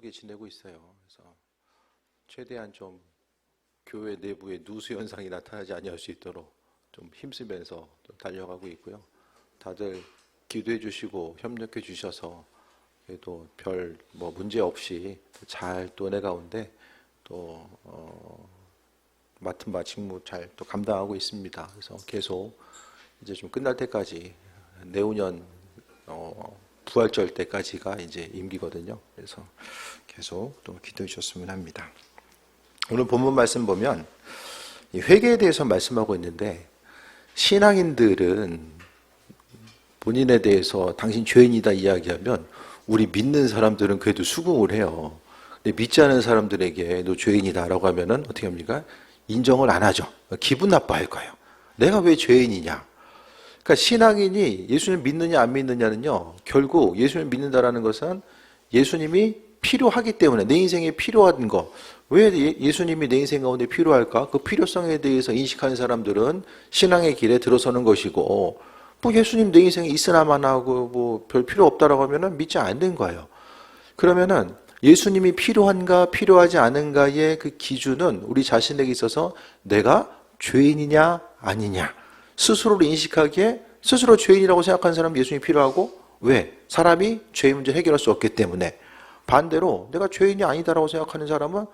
바쁘게 지내고 있어요. 그래서 최대한 좀 교회 내부에 누수 현상이 나타나지 아니할 수 있도록 좀 힘쓰면서 좀 달려가고 있고요. 다들 기도해 주시고 협력해 주셔서 그래도 별 뭐 문제 없이 잘 또 은혜 가운데 또 맡은 바 직무 잘 또 감당하고 있습니다. 그래서 계속 이제 좀 끝날 때까지 내후년 부활절 때까지가 이제 임기거든요. 그래서 계속 또 기도해 주셨으면 합니다. 오늘 본문 말씀 보면 회개에 대해서 말씀하고 있는데, 신앙인들은 본인에 대해서 당신 죄인이다 이야기하면 우리 믿는 사람들은 그래도 수긍을 해요. 근데 믿지 않은 사람들에게 너 죄인이다라고 하면은 어떻게 합니까? 인정을 안 하죠. 기분 나빠할 거예요. 내가 왜 죄인이냐? 그러니까 신앙인이 예수님 믿느냐 안 믿느냐는요, 결국 예수님 믿는다라는 것은 예수님이 필요하기 때문에, 내 인생에 필요한 거, 왜 예수님이 내 인생 가운데 필요할까? 그 필요성에 대해서 인식하는 사람들은 신앙의 길에 들어서는 것이고, 뭐 예수님 내 인생에 있으나마나 하고 뭐 별 필요 없다라고 하면은 믿지 않는 거예요. 그러면은 예수님이 필요한가 필요하지 않은가의 그 기준은 우리 자신에게 있어서 내가 죄인이냐 아니냐, 스스로를 인식하기에 스스로 죄인이라고 생각하는 사람은 예수님이 필요하고, 왜? 사람이 죄의 문제를 해결할 수 없기 때문에. 반대로 내가 죄인이 아니다라고 생각하는 사람은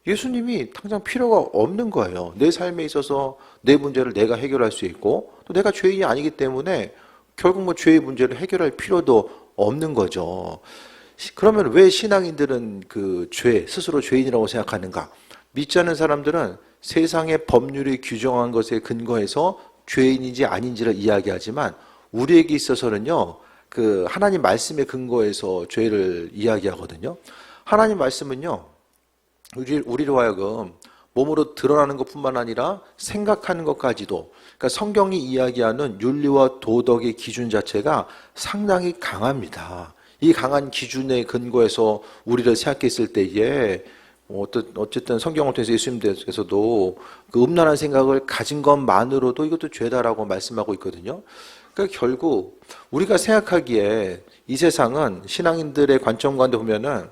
예수님이 당장 필요가 없는 거예요. 내 삶에 있어서 내 문제를 내가 해결할 수 있고, 또 내가 죄인이 아니기 때문에 결국 뭐 죄의 문제를 해결할 필요도 없는 거죠. 그러면 왜 신앙인들은 그 죄, 스스로 죄인이라고 생각하는가? 믿지 않는 사람들은 세상의 법률이 규정한 것에 근거해서 죄인인지 아닌지를 이야기하지만, 우리에게 있어서는요, 그 하나님 말씀에 근거해서 죄를 이야기하거든요. 하나님 말씀은요, 우리로 하여금 몸으로 드러나는 것뿐만 아니라 생각하는 것까지도, 그러니까 성경이 이야기하는 윤리와 도덕의 기준 자체가 상당히 강합니다. 이 강한 기준에 근거해서 우리를 생각했을 때에 어쨌든 성경을 통해서 예수님께서도 그 음란한 생각을 가진 것만으로도 이것도 죄다라고 말씀하고 있거든요. 그러니까 결국 우리가 생각하기에 이 세상은, 신앙인들의 관점 가운데 보면은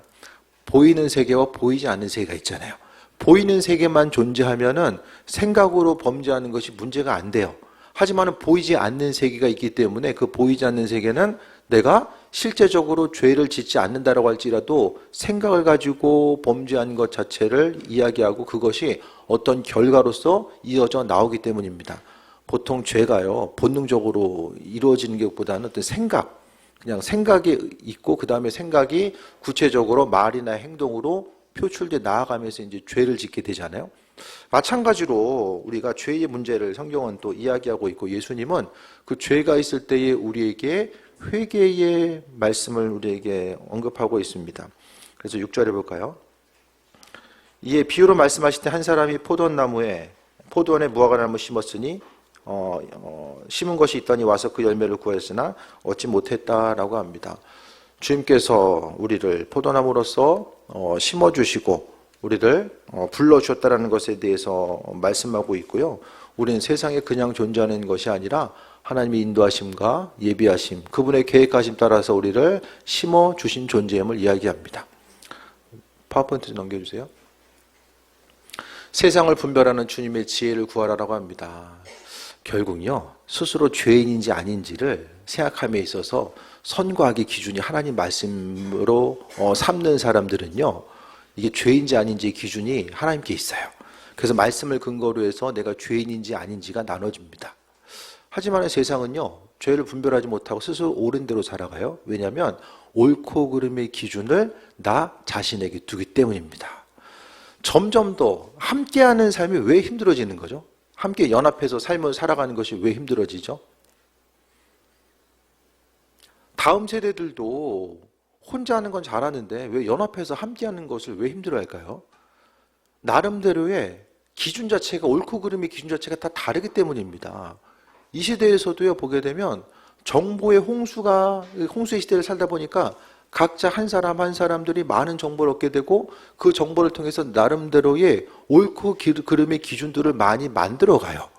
보이는 세계와 보이지 않는 세계가 있잖아요. 보이는 세계만 존재하면은 생각으로 범죄하는 것이 문제가 안 돼요. 하지만 보이지 않는 세계가 있기 때문에 그 보이지 않는 세계는 내가 실제적으로 죄를 짓지 않는다라고 할지라도 생각을 가지고 범죄한 것 자체를 이야기하고 그것이 어떤 결과로서 이어져 나오기 때문입니다. 보통 죄가요, 본능적으로 이루어지는 것보다는 어떤 생각, 그냥 생각이 있고 그 다음에 생각이 구체적으로 말이나 행동으로 표출돼 나아가면서 이제 죄를 짓게 되잖아요. 마찬가지로 우리가 죄의 문제를 성경은 또 이야기하고 있고, 예수님은 그 죄가 있을 때에 우리에게 회개의 말씀을 우리에게 언급하고 있습니다. 그래서 6절에 볼까요? 이에 비유로 말씀하실 때 한 사람이 포도원에 무화과나무 심었으니 심은 것이 있더니 와서 그 열매를 구하였으나 얻지 못했다라고 합니다. 주님께서 우리를 포도나무로서 심어주시고 우리를 불러주셨다라는 것에 대해서 말씀하고 있고요. 우리는 세상에 그냥 존재하는 것이 아니라 하나님의 인도하심과 예비하심, 그분의 계획하심 따라서 우리를 심어주신 존재임을 이야기합니다. 파워포인트 넘겨주세요. 세상을 분별하는 주님의 지혜를 구하라라고 합니다. 결국요, 스스로 죄인인지 아닌지를 생각함에 있어서 선과 악의 기준이 하나님 말씀으로 삼는 사람들은요, 이게 죄인지 아닌지의 기준이 하나님께 있어요. 그래서 말씀을 근거로 해서 내가 죄인인지 아닌지가 나눠집니다. 하지만 세상은요, 죄를 분별하지 못하고 스스로 옳은 대로 살아가요. 왜냐하면 옳고 그름의 기준을 나 자신에게 두기 때문입니다. 점점 더 함께하는 삶이 왜 힘들어지는 거죠? 함께 연합해서 삶을 살아가는 것이 왜 힘들어지죠? 다음 세대들도 혼자 하는 건 잘하는데 왜 연합해서 함께하는 것을 왜 힘들어할까요? 나름대로의 기준 자체가, 옳고 그름의 기준 자체가 다 다르기 때문입니다. 이 시대에서도요, 보게 되면 정보의 홍수의 시대를 살다 보니까 각자 한 사람 한 사람들이 많은 정보를 얻게 되고 그 정보를 통해서 나름대로의 옳고 그름의 기준들을 많이 만들어가요.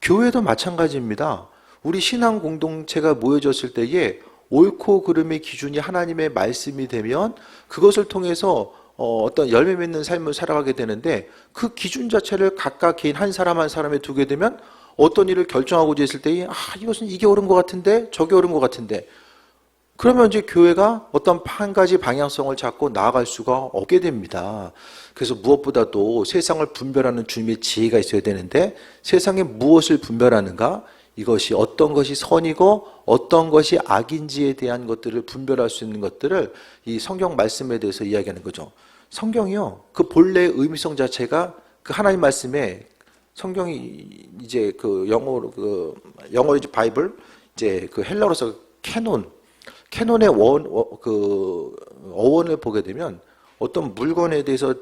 교회도 마찬가지입니다. 우리 신앙 공동체가 모여졌을 때에 옳고 그름의 기준이 하나님의 말씀이 되면 그것을 통해서 어떤 열매 맺는 삶을 살아가게 되는데, 그 기준 자체를 각각 개인 한 사람 한 사람에 두게 되면 어떤 일을 결정하고자 했을 때 이것은 이게 옳은 것 같은데 저게 옳은 것 같은데, 그러면 이제 교회가 어떤 한 가지 방향성을 잡고 나아갈 수가 없게 됩니다. 그래서 무엇보다도 세상을 분별하는 주님의 지혜가 있어야 되는데, 세상에 무엇을 분별하는가? 이것이 어떤 것이 선이고 어떤 것이 악인지에 대한 것들을 분별할 수 있는 것들을 이 성경 말씀에 대해서 이야기하는 거죠. 성경이요, 그 본래의 의미성 자체가 그 하나님 말씀에, 성경이 이제 그 영어로 이제 바이블, 이제 그 헬라어로서 캐논의 그 어원을 보게 되면 어떤 물건에 대해서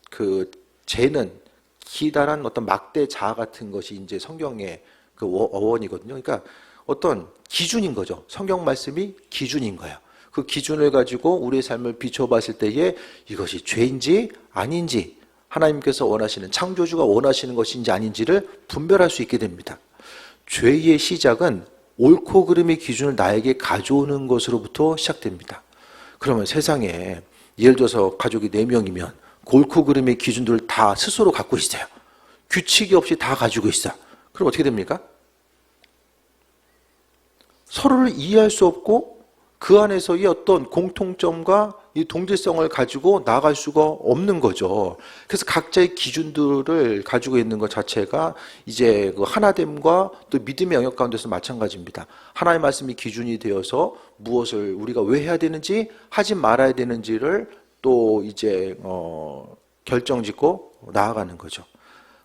그 재는 기다란 어떤 막대 자 같은 것이 이제 성경의 그 어원이거든요. 그러니까 어떤 기준인 거죠. 성경 말씀이 기준인 거예요. 그 기준을 가지고 우리의 삶을 비춰봤을 때에 이것이 죄인지 아닌지, 하나님께서 원하시는, 창조주가 원하시는 것인지 아닌지를 분별할 수 있게 됩니다. 죄의 시작은 옳고 그름의 기준을 나에게 가져오는 것으로부터 시작됩니다. 그러면 세상에 예를 들어서 가족이 4명이면 옳고 그름의 기준들을 다 스스로 갖고 있어요. 규칙이 없이 다 가지고 있어. 그럼 어떻게 됩니까? 서로를 이해할 수 없고 그 안에서의 어떤 공통점과 이 동질성을 가지고 나아갈 수가 없는 거죠. 그래서 각자의 기준들을 가지고 있는 것 자체가 이제 그 하나됨과 또 믿음의 영역 가운데서 마찬가지입니다. 하나님의 말씀이 기준이 되어서 무엇을 우리가 왜 해야 되는지, 하지 말아야 되는지를 또 이제 결정짓고 나아가는 거죠.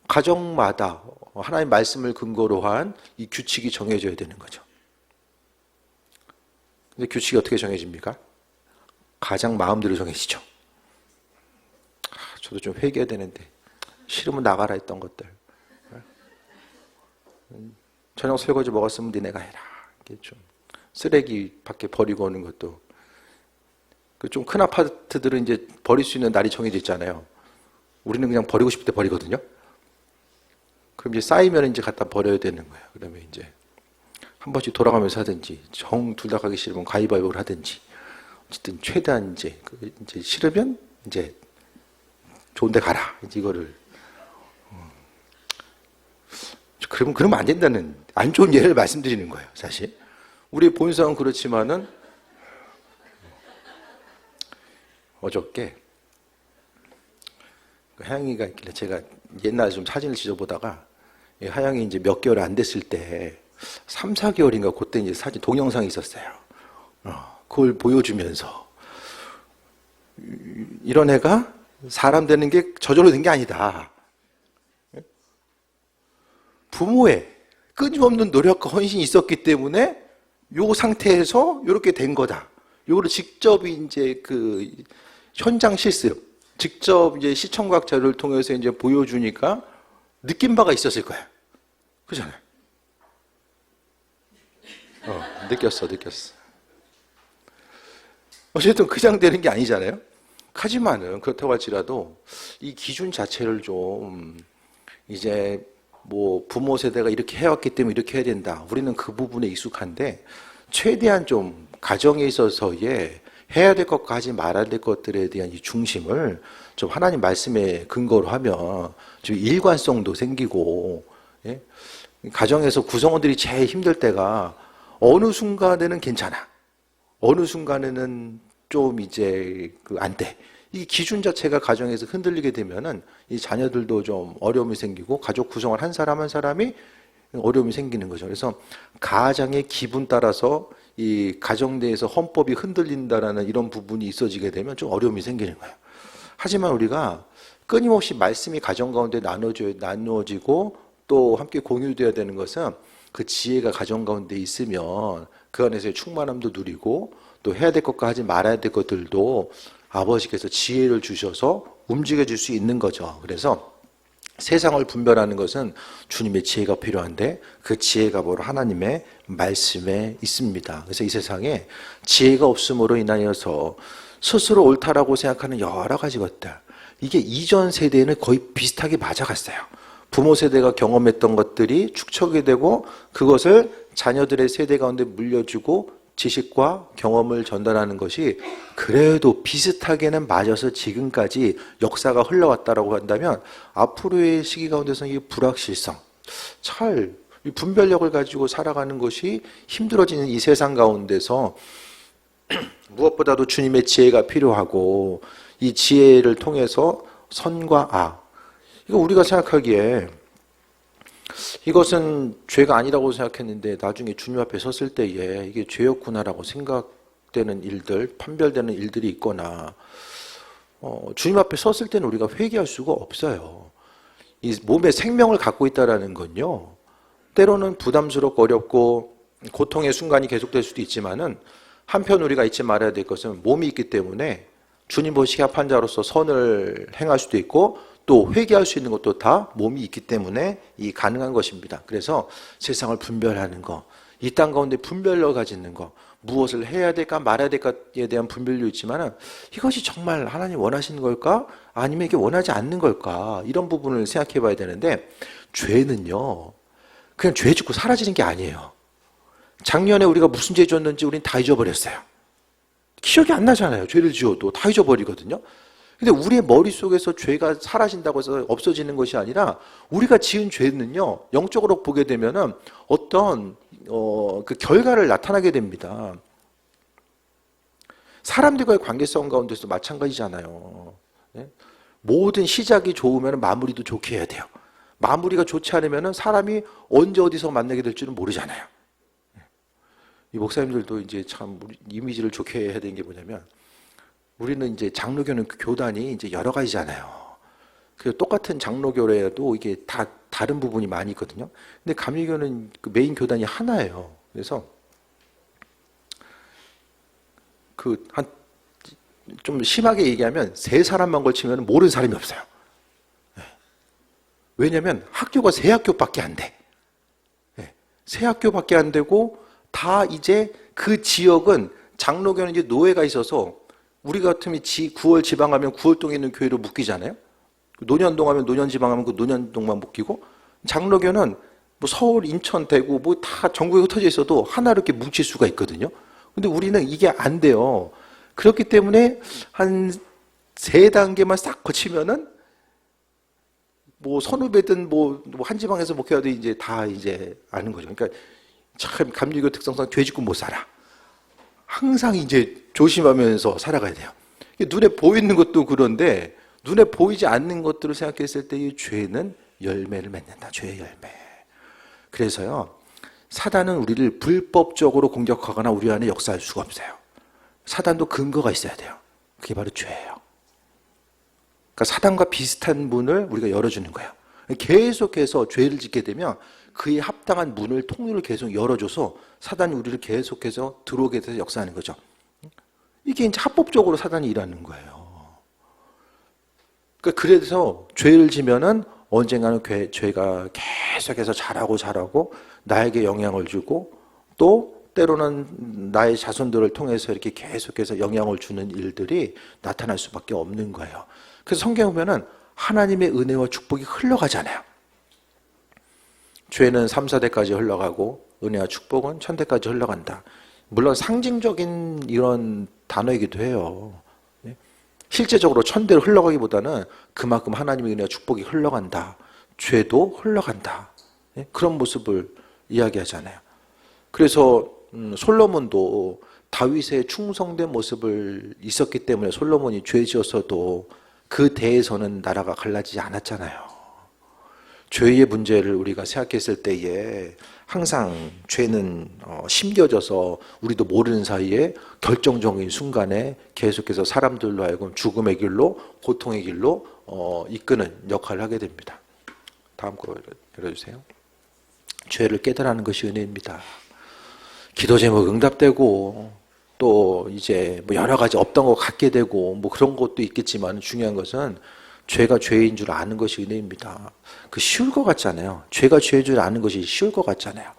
가정마다 하나님의 말씀을 근거로 한 이 규칙이 정해져야 되는 거죠. 근데 규칙이 어떻게 정해집니까? 가장 마음대로 정해지죠. 저도 좀 회개해야 되는데 싫으면 나가라 했던 것들. 저녁 설거지 먹었으면 니네가 해라. 이게 좀 쓰레기 밖에 버리고 오는 것도, 그 좀 큰 아파트들은 이제 버릴 수 있는 날이 정해져 있잖아요. 우리는 그냥 버리고 싶을 때 버리거든요. 그럼 이제 쌓이면 이제 갖다 버려야 되는 거예요. 그러면 이제 한 번씩 돌아가면서 하든지, 정 둘 다 가기 싫으면 가위바위보를 하든지, 어쨌든 최대한 이제 싫으면 이제 좋은데 가라. 이제 이거를 그러면 안 된다는 안 좋은 예를 말씀드리는 거예요. 사실 우리의 본성은 그렇지만은, 어저께 하영이가 있길래 제가 옛날에 좀 사진을 지져보다가, 하영이 이제 몇 개월 안 됐을 때 3, 4개월인가 그때 이제 사진 동영상이 있었어요. 그걸 보여주면서 이런 애가 사람 되는 게 저절로 된 게 아니다. 부모의 끊임없는 노력과 헌신이 있었기 때문에 요 상태에서 이렇게 된 거다. 요거를 직접 이제 그 현장 실습, 직접 이제 시청각 자료를 통해서 이제 보여주니까 느낀 바가 있었을 거예요. 그렇잖아요. 느꼈어. 어쨌든 그냥 되는 게 아니잖아요. 하지만은 그렇다고 할지라도 이 기준 자체를 좀 이제 뭐 부모 세대가 이렇게 해왔기 때문에 이렇게 해야 된다. 우리는 그 부분에 익숙한데, 최대한 좀 가정에 있어서의 해야 될 것과 하지 말아야 될 것들에 대한 이 중심을 좀 하나님 말씀에 근거로 하면 좀 일관성도 생기고, 예? 가정에서 구성원들이 제일 힘들 때가 어느 순간에는 괜찮아, 어느 순간에는 좀 이제 안 돼. 이 기준 자체가 가정에서 흔들리게 되면은 이 자녀들도 좀 어려움이 생기고, 가족 구성을 한 사람 한 사람이 어려움이 생기는 거죠. 그래서 가장의 기분 따라서 이 가정 내에서 헌법이 흔들린다라는 이런 부분이 있어지게 되면 좀 어려움이 생기는 거예요. 하지만 우리가 끊임없이 말씀이 가정 가운데 나누어지고 또 함께 공유되어야 되는 것은, 그 지혜가 가정 가운데 있으면 그 안에서의 충만함도 누리고, 또 해야 될 것과 하지 말아야 될 것들도 아버지께서 지혜를 주셔서 움직여질 수 있는 거죠. 그래서 세상을 분별하는 것은 주님의 지혜가 필요한데, 그 지혜가 바로 하나님의 말씀에 있습니다. 그래서 이 세상에 지혜가 없음으로 인하여서 스스로 옳다라고 생각하는 여러 가지 것들, 이게 이전 세대에는 거의 비슷하게 맞아갔어요. 부모 세대가 경험했던 것들이 축적이 되고 그것을 자녀들의 세대 가운데 물려주고 지식과 경험을 전달하는 것이 그래도 비슷하게는 맞아서 지금까지 역사가 흘러왔다라고 한다면 앞으로의 시기 가운데서는 이 불확실성, 이 분별력을 가지고 살아가는 것이 힘들어지는 이 세상 가운데서 무엇보다도 주님의 지혜가 필요하고 이 지혜를 통해서 선과 악, 이거 우리가 생각하기에 이것은 죄가 아니라고 생각했는데 나중에 주님 앞에 섰을 때에 이게 죄였구나라고 생각되는 일들, 판별되는 일들이 있거나 주님 앞에 섰을 때는 우리가 회개할 수가 없어요. 이 몸에 생명을 갖고 있다는 건요, 때로는 부담스럽고 어렵고 고통의 순간이 계속될 수도 있지만은 한편 우리가 잊지 말아야 될 것은 몸이 있기 때문에 주님 보시기에 합한 자로서 선을 행할 수도 있고 또 회개할 수 있는 것도 다 몸이 있기 때문에 이 가능한 것입니다. 그래서 세상을 분별하는 거, 이 땅 가운데 분별력을 가지는 거, 무엇을 해야 될까 말아야 될까에 대한 분별도 있지만 이것이 정말 하나님 원하시는 걸까? 아니면 이게 원하지 않는 걸까? 이런 부분을 생각해 봐야 되는데 죄는요, 그냥 죄 짓고 사라지는 게 아니에요. 작년에 우리가 무슨 죄 지었는지 우린 다 잊어버렸어요. 기억이 안 나잖아요. 죄를 지어도 다 잊어버리거든요. 근데 우리의 머릿속에서 죄가 사라진다고 해서 없어지는 것이 아니라 우리가 지은 죄는요, 영적으로 보게 되면은 어떤 그 결과를 나타나게 됩니다. 사람들과의 관계성 가운데서 마찬가지잖아요. 네? 모든 시작이 좋으면 마무리도 좋게 해야 돼요. 마무리가 좋지 않으면 사람이 언제 어디서 만나게 될지는 모르잖아요. 이 목사님들도 이제 참 이미지를 좋게 해야 되는 게 뭐냐면, 우리는 이제 장로교는 교단이 이제 여러 가지잖아요. 그 똑같은 장로교래도 이게 다 다른 부분이 많이 있거든요. 근데 감리교는 그 메인 교단이 하나예요. 그래서 좀 심하게 얘기하면 세 사람만 걸치면 모르는 사람이 없어요. 왜냐하면 학교가 세 학교밖에 안 돼. 세 학교밖에 안 되고 다 이제 그 지역은 장로교는 이제 노예가 있어서 우리 같으면 9월 지방하면 9월동에 있는 교회로 묶이잖아요. 노년동 하면 노년지방 하면 그 노년동만 묶이고, 장로교는 뭐 서울, 인천, 대구 뭐 다 전국에 흩어져 있어도 하나로 이렇게 뭉칠 수가 있거든요. 근데 우리는 이게 안 돼요. 그렇기 때문에 한 3단계만 싹 거치면은 뭐 선후배든 뭐 한 지방에서 목회하도 이제 다 이제 아는 거죠. 그러니까 참 감리교 특성상 죄 짓고 못 살아. 항상 이제 조심하면서 살아가야 돼요. 눈에 보이는 것도 그런데 눈에 보이지 않는 것들을 생각했을 때 이 죄는 열매를 맺는다. 죄의 열매. 그래서요, 사단은 우리를 불법적으로 공격하거나 우리 안에 역사할 수가 없어요. 사단도 근거가 있어야 돼요. 그게 바로 죄예요. 그러니까 사단과 비슷한 문을 우리가 열어주는 거예요. 계속해서 죄를 짓게 되면 그에 합당한 문을, 통로를 계속 열어줘서 사단이 우리를 계속해서 들어오게 돼서 역사하는 거죠. 이게 이제 합법적으로 사단이 일하는 거예요. 그러니까 그래서 죄를 지면은 언젠가는 죄가 계속해서 자라고 나에게 영향을 주고 또 때로는 나의 자손들을 통해서 이렇게 계속해서 영향을 주는 일들이 나타날 수밖에 없는 거예요. 그래서 성경에 보면은 하나님의 은혜와 축복이 흘러가잖아요. 죄는 3, 4대까지 흘러가고 은혜와 축복은 1000대까지 흘러간다. 물론 상징적인 이런 단어이기도 해요. 실제적으로 1000대로 흘러가기보다는 그만큼 하나님의 은혜와 축복이 흘러간다. 죄도 흘러간다. 그런 모습을 이야기하잖아요. 그래서 솔로몬도 다윗의 충성된 모습을 있었기 때문에 솔로몬이 죄 지었어도 그 대에서는 나라가 갈라지지 않았잖아요. 죄의 문제를 우리가 생각했을 때에 항상 죄는 심겨져서 우리도 모르는 사이에 결정적인 순간에 계속해서 사람들로 하여금 죽음의 길로, 고통의 길로 이끄는 역할을 하게 됩니다. 다음 거 열어주세요. 죄를 깨달아는 것이 은혜입니다. 기도 제목 응답되고 또 이제 뭐 여러 가지 없던 거 갖게 되고 뭐 그런 것도 있겠지만 중요한 것은 죄가 죄인 줄 아는 것이 은혜입니다. 그 쉬울 것 같잖아요. 죄가 죄인 줄 아는 것이 쉬울 것 같잖아요.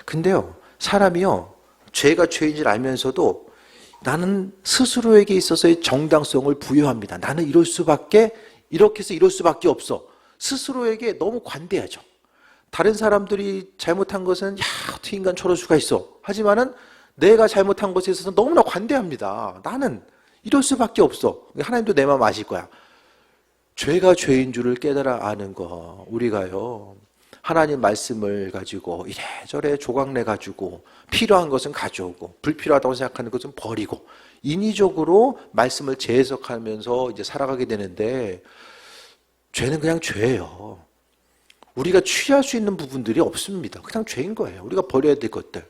근데요, 사람이요, 죄가 죄인 줄 알면서도 나는 스스로에게 있어서의 정당성을 부여합니다. 나는 이렇게 해서 이럴 수밖에 없어. 스스로에게 너무 관대하죠. 다른 사람들이 잘못한 것은 어떻게 인간 저럴 수가 있어. 하지만은 내가 잘못한 것에 있어서 너무나 관대합니다. 나는 이럴 수밖에 없어. 하나님도 내 마음 아실 거야. 죄가 죄인 줄을 깨달아 아는 거, 우리가요, 하나님 말씀을 가지고 이래저래 조각내 가지고 필요한 것은 가져오고 불필요하다고 생각하는 것은 버리고 인위적으로 말씀을 재해석하면서 이제 살아가게 되는데, 죄는 그냥 죄예요. 우리가 취할 수 있는 부분들이 없습니다. 그냥 죄인 거예요. 우리가 버려야 될 것들.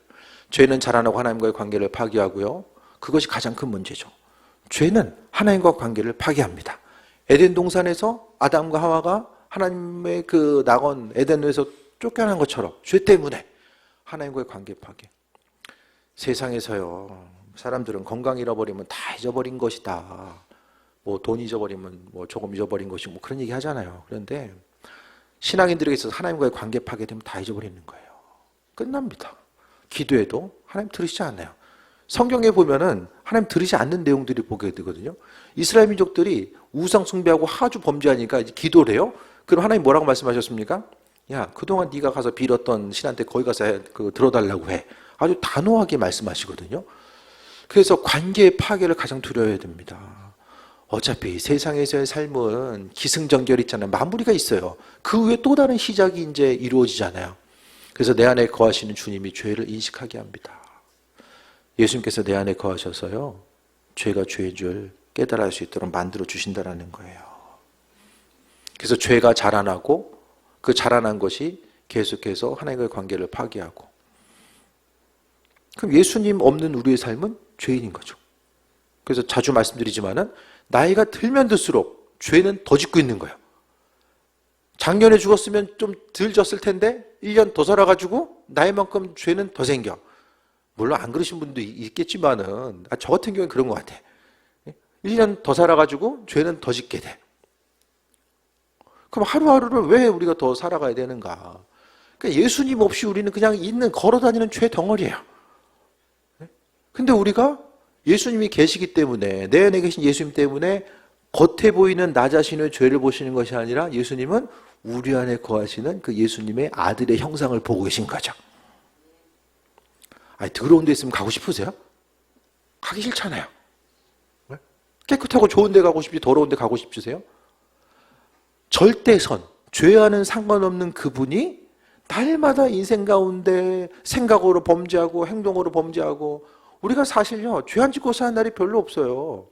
죄는 자라나고 하나님과의 관계를 파괴하고요. 그것이 가장 큰 문제죠. 죄는 하나님과 관계를 파괴합니다. 에덴 동산에서 아담과 하와가 하나님의 그 낙원 에덴에서 쫓겨난 것처럼 죄 때문에 하나님과의 관계 파괴. 세상에서요, 사람들은 건강 잃어버리면 다 잊어버린 것이다. 뭐 돈 잊어버리면 뭐 조금 잊어버린 것이고 뭐 그런 얘기 하잖아요. 그런데 신앙인들에게 있어서 하나님과의 관계 파괴되면 다 잊어버리는 거예요. 끝납니다. 기도해도 하나님 들으시지 않아요. 성경에 보면은 하나님 들으시 않는 내용들이 보게 되거든요. 이스라엘 민족들이 우상 숭배하고 하주 범죄하니까 이제 기도를 해요. 그럼 하나님 뭐라고 말씀하셨습니까? 야, 그동안 네가 가서 빌었던 신한테 거기 가서 들어달라고 해. 아주 단호하게 말씀하시거든요. 그래서 관계의 파괴를 가장 두려워해야 됩니다. 어차피 세상에서의 삶은 기승전결 있잖아요. 마무리가 있어요. 그 후에 또 다른 시작이 이제 이루어지잖아요. 그래서 내 안에 거하시는 주님이 죄를 인식하게 합니다. 예수님께서 내 안에 거하셔서요, 죄가 죄인 줄 깨달을 수 있도록 만들어 주신다는 거예요. 그래서 죄가 자라나고 그 자라난 것이 계속해서 하나님과의 관계를 파괴하고, 그럼 예수님 없는 우리의 삶은 죄인인 거죠. 그래서 자주 말씀드리지만은 나이가 들면 들수록 죄는 더 짓고 있는 거예요. 작년에 죽었으면 좀 덜 졌을 텐데 1년 더 살아가지고 나이만큼 죄는 더 생겨. 물론 안 그러신 분도 있겠지만은 저 같은 경우는 그런 것 같아. 1년 더 살아가지고 죄는 더 짓게 돼. 그럼 하루하루를 왜 우리가 더 살아가야 되는가? 그러니까 예수님 없이 우리는 그냥 있는 걸어다니는 죄 덩어리예요. 근데 우리가 예수님이 계시기 때문에, 내 안에 계신 예수님 때문에 겉에 보이는 나 자신의 죄를 보시는 것이 아니라 예수님은 우리 안에 거하시는 그 예수님의 아들의 형상을 보고 계신 거죠. 아니, 더러운 데 있으면 가고 싶으세요? 가기 싫잖아요. 깨끗하고 좋은 데 가고 싶지 더러운 데 가고 싶으세요? 절대선, 죄와는 상관없는 그분이 날마다 인생 가운데 생각으로 범죄하고 행동으로 범죄하고, 우리가 사실요, 죄 안 짓고 사는 날이 별로 없어요.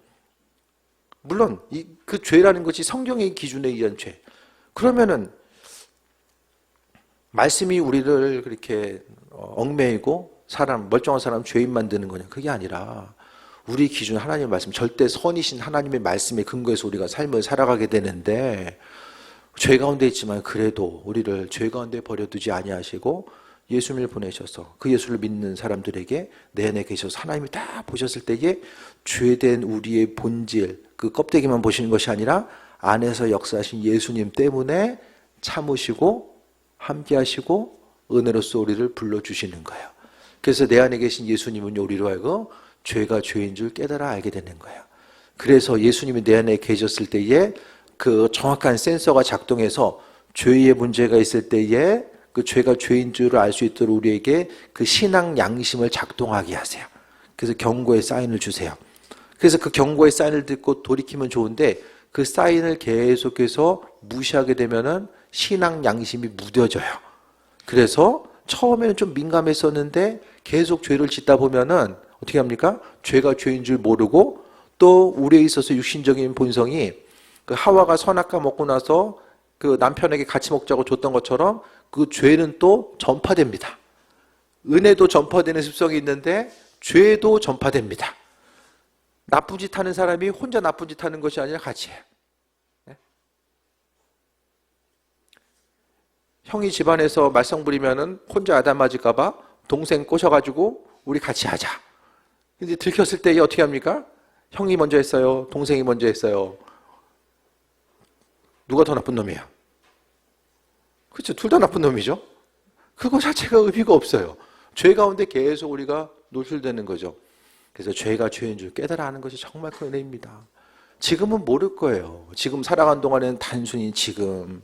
물론 그 죄라는 것이 성경의 기준에 의한 죄. 그러면은 말씀이 우리를 그렇게 얽매이고 멀쩡한 사람 죄인 만드는 거냐? 그게 아니라 우리 기준 하나님의 말씀, 절대 선이신 하나님의 말씀에 근거해서 우리가 삶을 살아가게 되는데, 죄 가운데 있지만 그래도 우리를 죄 가운데 버려두지 아니하시고 예수님을 보내셔서 그 예수를 믿는 사람들에게 내 안에 계셔서 하나님이 다 보셨을 때에 죄된 우리의 본질, 그 껍데기만 보시는 것이 아니라 안에서 역사하신 예수님 때문에 참으시고 함께 하시고 은혜로서 우리를 불러주시는 거예요. 그래서 내 안에 계신 예수님은 우리로 하여금 죄가 죄인 줄 깨달아 알게 되는 거예요. 그래서 예수님이 내 안에 계셨을 때에 그 정확한 센서가 작동해서 죄의 문제가 있을 때에 그 죄가 죄인 줄을 알 수 있도록 우리에게 그 신앙 양심을 작동하게 하세요. 그래서 경고의 사인을 주세요. 그래서 그 경고의 사인을 듣고 돌이키면 좋은데, 그 사인을 계속해서 무시하게 되면은 신앙 양심이 무뎌져요. 그래서 처음에는 좀 민감했었는데 계속 죄를 짓다 보면은 어떻게 합니까? 죄가 죄인 줄 모르고, 또 우리에 있어서 육신적인 본성이 그 하와가 선악과 먹고 나서 그 남편에게 같이 먹자고 줬던 것처럼 그 죄는 또 전파됩니다. 은혜도 전파되는 습성이 있는데 죄도 전파됩니다. 나쁜 짓 하는 사람이 혼자 나쁜 짓 하는 것이 아니라 같이 해요. 네? 형이 집안에서 말썽 부리면은 혼자 아담 맞을까 봐 동생 꼬셔가지고 우리 같이 하자. 근데 들켰을 때 어떻게 합니까? 형이 먼저 했어요? 동생이 먼저 했어요? 누가 더 나쁜 놈이야? 그렇죠. 둘 다 나쁜 놈이죠. 그거 자체가 의미가 없어요. 죄 가운데 계속 우리가 노출되는 거죠. 그래서 죄가 죄인 줄 깨달아 하는 것이 정말 큰 은혜입니다. 지금은 모를 거예요. 지금 살아간 동안에는 단순히 지금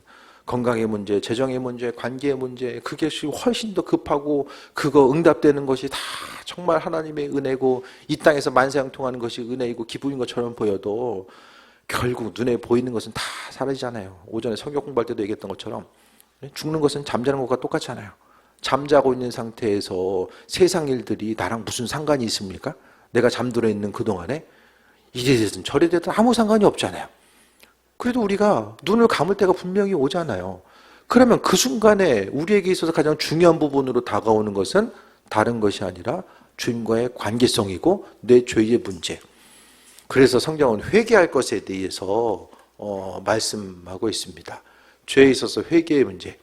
건강의 문제, 재정의 문제, 관계의 문제, 그게 훨씬 더 급하고 그거 응답되는 것이 다 정말 하나님의 은혜고 이 땅에서 만사형통하는 것이 은혜이고 기쁨인 것처럼 보여도 결국 눈에 보이는 것은 다 사라지잖아요. 오전에 성경 공부할 때도 얘기했던 것처럼 죽는 것은 잠자는 것과 똑같잖아요. 잠자고 있는 상태에서 세상 일들이 나랑 무슨 상관이 있습니까? 내가 잠들어 있는 그동안에 이래 되든 저래 되든 아무 상관이 없잖아요. 그래도 우리가 눈을 감을 때가 분명히 오잖아요. 그러면 그 순간에 우리에게 있어서 가장 중요한 부분으로 다가오는 것은 다른 것이 아니라 주님과의 관계성이고 내 죄의 문제. 그래서 성경은 회개할 것에 대해서 말씀하고 있습니다. 죄에 있어서 회개의 문제.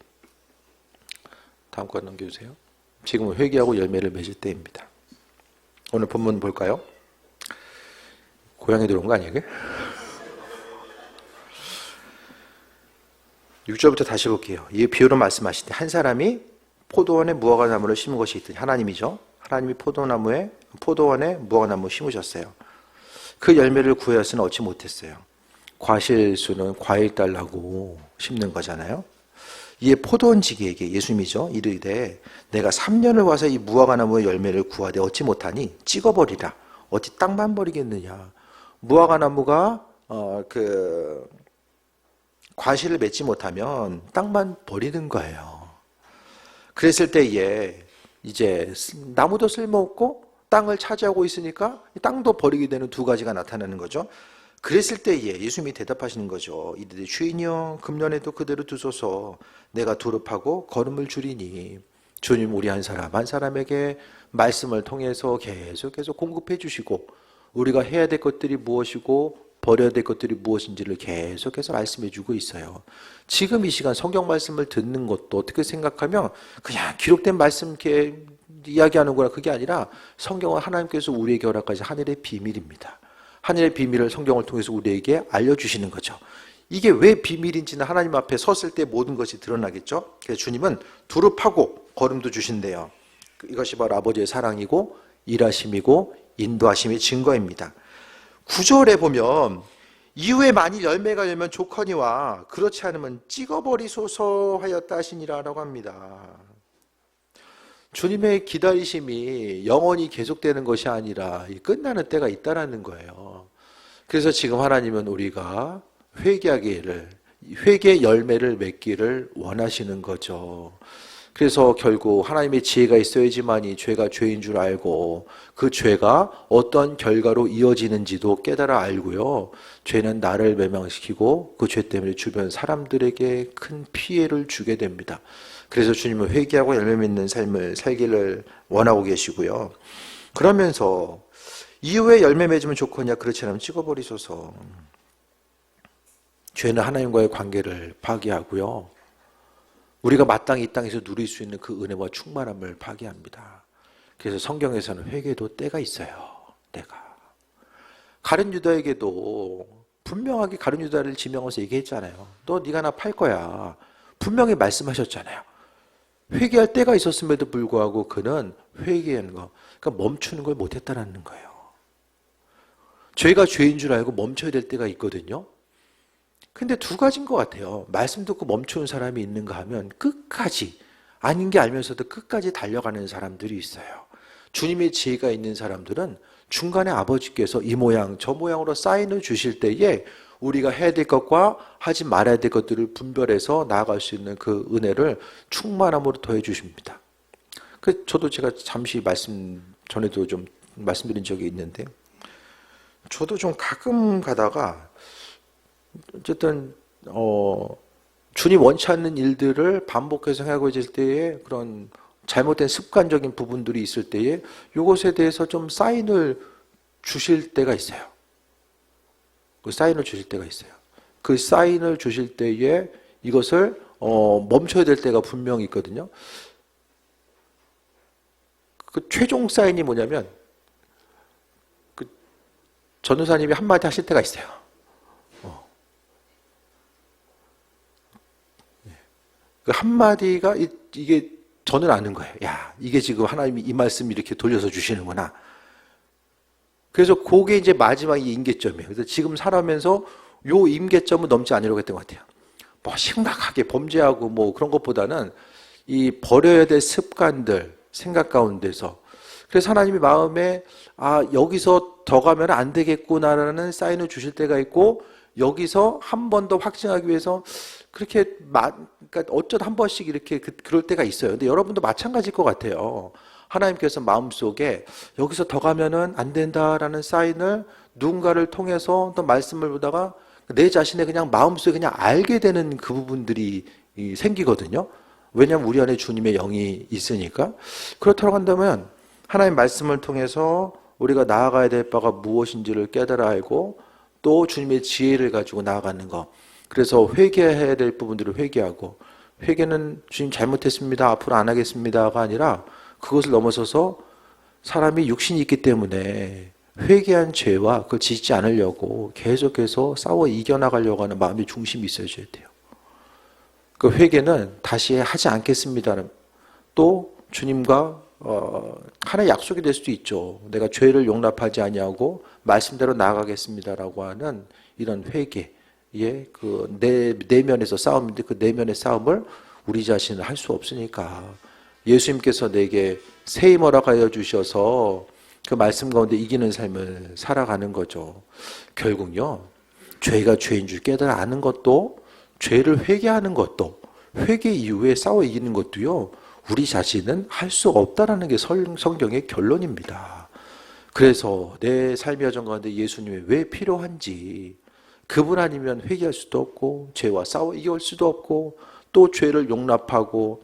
다음 거 넘겨주세요. 지금은 회개하고 열매를 맺을 때입니다. 오늘 본문 볼까요? 고양이 들어온 거 아니에요? 6절부터 다시 볼게요. 이 비유로 말씀하시되 한 사람이 포도원에 무화과나무를 심은 것이 있더니 하나님이죠. 하나님이 포도원에 무화과나무 심으셨어요. 그 열매를 구하였으나 얻지 못했어요. 과실수는 과일 달라고 심는 거잖아요. 이에 포도원지기에게 예수님이죠. 이르되 내가 3년을 와서 이 무화과나무의 열매를 구하되 얻지 못하니 찍어버리라. 어찌 땅만 버리겠느냐. 무화과나무가 과실을 맺지 못하면 땅만 버리는 거예요. 그랬을 때에 이제 나무도 쓸모없고 땅을 차지하고 있으니까 땅도 버리게 되는 두 가지가 나타나는 거죠. 그랬을 때에 예수님이 대답하시는 거죠. 이르되 주인이여 금년에도 그대로 두소서. 내가 두릅하고 거름을 줄이니. 주님 우리 한 사람에게 말씀을 통해서 계속 공급해 주시고 우리가 해야 될 것들이 무엇이고 버려야 될 것들이 무엇인지를 계속해서 말씀해 주고 있어요. 지금 이 시간 성경 말씀을 듣는 것도 어떻게 생각하면 그냥 기록된 말씀 이렇게 이야기하는구나, 그게 아니라 성경은 하나님께서 우리에게 허락하신 하늘의 비밀입니다. 하늘의 비밀을 성경을 통해서 우리에게 알려주시는 거죠. 이게 왜 비밀인지는 하나님 앞에 섰을 때 모든 것이 드러나겠죠. 그래서 주님은 두릅하고 거름도 주신대요. 이것이 바로 아버지의 사랑이고 일하심이고 인도하심의 증거입니다. 9절에 보면 이후에 만일 열매가 열면 좋거니와 그렇지 않으면 찍어버리소서 하였다 하시니라라고 합니다. 주님의 기다리심이 영원히 계속되는 것이 아니라 끝나는 때가 있다라는 거예요. 그래서 지금 하나님은 우리가 회개 열매를 맺기를 원하시는 거죠. 그래서 결국 하나님의 지혜가 있어야지만이 죄가 죄인 줄 알고 그 죄가 어떤 결과로 이어지는지도 깨달아 알고요. 죄는 나를 멸망시키고 그 죄 때문에 주변 사람들에게 큰 피해를 주게 됩니다. 그래서 주님은 회개하고 열매 맺는 삶을 살기를 원하고 계시고요. 그러면서 이후에 열매 맺으면 좋거냐 그렇지 않으면 찍어버리소서. 죄는 하나님과의 관계를 파괴하고요. 우리가 마땅히 이 땅에서 누릴 수 있는 그 은혜와 충만함을 파괴합니다. 그래서 성경에서는 회개도 때가 있어요. 때가. 가룟 유다에게도 분명하게 가룟 유다를 지명해서 얘기했잖아요. 너 네가 나 팔 거야. 분명히 말씀하셨잖아요. 회개할 때가 있었음에도 불구하고 그는 회개하는 거, 그러니까 멈추는 걸 못했다라는 거예요. 죄가 죄인 줄 알고 멈춰야 될 때가 있거든요. 근데 두 가지인 것 같아요. 말씀 듣고 멈추는 사람이 있는가 하면 끝까지, 아닌 게 알면서도 끝까지 달려가는 사람들이 있어요. 주님의 지혜가 있는 사람들은 중간에 아버지께서 이 모양 저 모양으로 사인을 주실 때에 우리가 해야 될 것과 하지 말아야 될 것들을 분별해서 나아갈 수 있는 그 은혜를 충만함으로 더해 주십니다. 저도 제가 잠시 전에도 좀 말씀드린 적이 있는데, 저도 좀 가끔 가다가 어쨌든 주님 원치 않는 일들을 반복해서 하고 있을 때에 그런 잘못된 습관적인 부분들이 있을 때에 이것에 대해서 좀 사인을 주실 때가 있어요. 그 사인을 주실 때가 있어요. 그 사인을 주실 때에 이것을 멈춰야 될 때가 분명히 있거든요. 그 최종 사인이 뭐냐면 그 전도사님이 한마디 하실 때가 있어요. 그 한마디가 이게 저는 아는 거예요. 야, 이게 지금 하나님이 이 말씀 이렇게 돌려서 주시는구나. 그래서 그게 이제 마지막이 임계점이에요. 그래서 지금 살아면서 요 임계점은 넘지 않으려고 했던 것 같아요. 뭐 심각하게 범죄하고 뭐 그런 것보다는 이 버려야 될 습관들 생각 가운데서, 그래서 하나님이 마음에 여기서 더 가면 안 되겠구나라는 사인을 주실 때가 있고, 여기서 한 번 더 확증하기 위해서 그렇게 그러니까 어쩌다 한 번씩 이렇게 그럴 때가 있어요. 근데 여러분도 마찬가지일 것 같아요. 하나님께서 마음속에 여기서 더 가면은 안 된다라는 사인을 누군가를 통해서 또 말씀을 보다가 내 자신의 그냥 마음속에 그냥 알게 되는 그 부분들이 생기거든요. 왜냐하면 우리 안에 주님의 영이 있으니까. 그렇다고 한다면 하나님 말씀을 통해서 우리가 나아가야 될 바가 무엇인지를 깨달아 알고 또 주님의 지혜를 가지고 나아가는 것. 그래서 회개해야 될 부분들을 회개하고, 회개는 주님 잘못했습니다, 앞으로 안 하겠습니다가 아니라 그것을 넘어서서 사람이 육신이 있기 때문에 회개한 죄와 그걸 짓지 않으려고 계속해서 싸워 이겨나가려고 하는 마음의 중심이 있어줘야 돼요. 그 회개는 다시 하지 않겠습니다는 또 주님과 하나의 약속이 될 수도 있죠. 내가 죄를 용납하지 아니하고 말씀대로 나아가겠습니다라고 하는 이런 회개의 그 내면에서 싸움인데, 그 내면의 싸움을 우리 자신은 할 수 없으니까 예수님께서 내게 새 힘 허락하여 주셔서 그 말씀 가운데 이기는 삶을 살아가는 거죠. 결국요, 죄가 죄인 줄 깨달아 아는 것도, 죄를 회개하는 것도, 회개 이후에 싸워 이기는 것도요, 우리 자신은 할 수 없다라는 게 성경의 결론입니다. 그래서 내 삶의 여정 가운데 예수님이 왜 필요한지, 그분 아니면 회개할 수도 없고 죄와 싸워 이겨올 수도 없고 또 죄를 용납하고,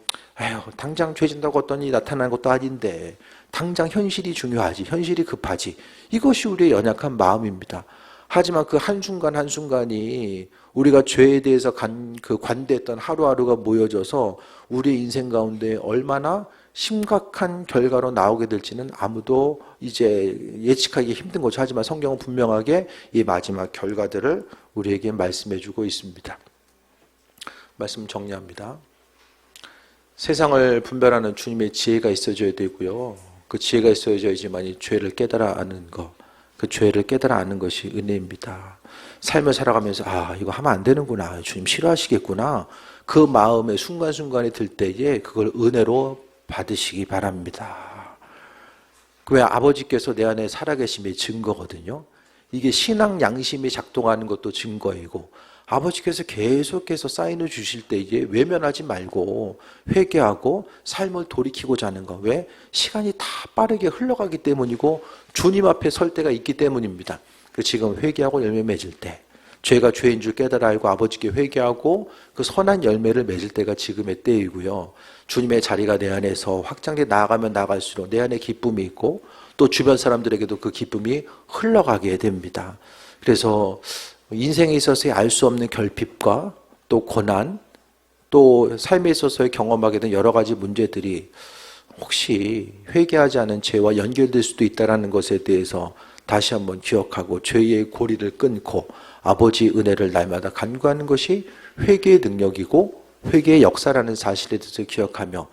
당장 죄 진다고 했더니 나타나는 것도 아닌데 당장 현실이 중요하지, 현실이 급하지, 이것이 우리의 연약한 마음입니다. 하지만 그 한순간 한순간이 우리가 죄에 대해서 관대했던 하루하루가 모여져서 우리의 인생 가운데 얼마나 심각한 결과로 나오게 될지는 아무도 이제 예측하기 힘든 거죠. 하지만 성경은 분명하게 이 마지막 결과들을 우리에게 말씀해 주고 있습니다. 말씀 정리합니다. 세상을 분별하는 주님의 지혜가 있어줘야 되고요. 그 지혜가 있어야지만 이 죄를 깨달아 아는 것, 그 죄를 깨달아 아는 것이 은혜입니다. 삶을 살아가면서 이거 하면 안 되는구나, 주님 싫어하시겠구나, 그 마음의 순간순간이 들 때에 그걸 은혜로 받으시기 바랍니다. 왜? 아버지께서 내 안에 살아계심의 증거거든요. 이게 신앙 양심이 작동하는 것도 증거이고, 아버지께서 계속해서 사인을 주실 때 이게 외면하지 말고 회개하고 삶을 돌이키고자 하는 거. 왜? 시간이 다 빠르게 흘러가기 때문이고 주님 앞에 설 때가 있기 때문입니다. 지금 회개하고 열매 맺을 때, 죄가 죄인 줄 깨달아 알고 아버지께 회개하고 그 선한 열매를 맺을 때가 지금의 때이고요. 주님의 자리가 내 안에서 확장돼 나아가면 나갈수록 내 안에 기쁨이 있고 또 주변 사람들에게도 그 기쁨이 흘러가게 됩니다. 그래서 인생에 있어서의 알 수 없는 결핍과 또 고난, 또 삶에 있어서의 경험하게 된 여러 가지 문제들이 혹시 회개하지 않은 죄와 연결될 수도 있다는 것에 대해서 다시 한번 기억하고 죄의 고리를 끊고 아버지 은혜를 날마다 간구하는 것이 회개의 능력이고 회개의 역사라는 사실에 대해서 기억하며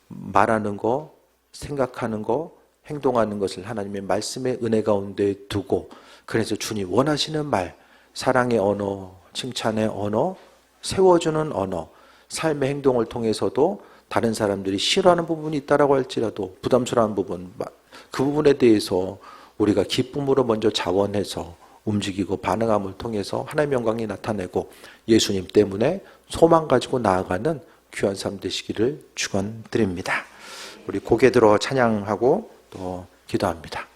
말하는 거, 생각하는 거, 행동하는 것을 하나님의 말씀의 은혜 가운데 두고, 그래서 주님 원하시는 말, 사랑의 언어, 칭찬의 언어, 세워주는 언어, 삶의 행동을 통해서도 다른 사람들이 싫어하는 부분이 있다라고 할지라도 부담스러운 부분, 그 부분에 대해서 우리가 기쁨으로 먼저 자원해서 움직이고 반응함을 통해서 하나님의 영광이 나타내고 예수님 때문에 소망 가지고 나아가는 귀한 삶 되시기를 축원드립니다. 우리 고개 들어 찬양하고 또 기도합니다.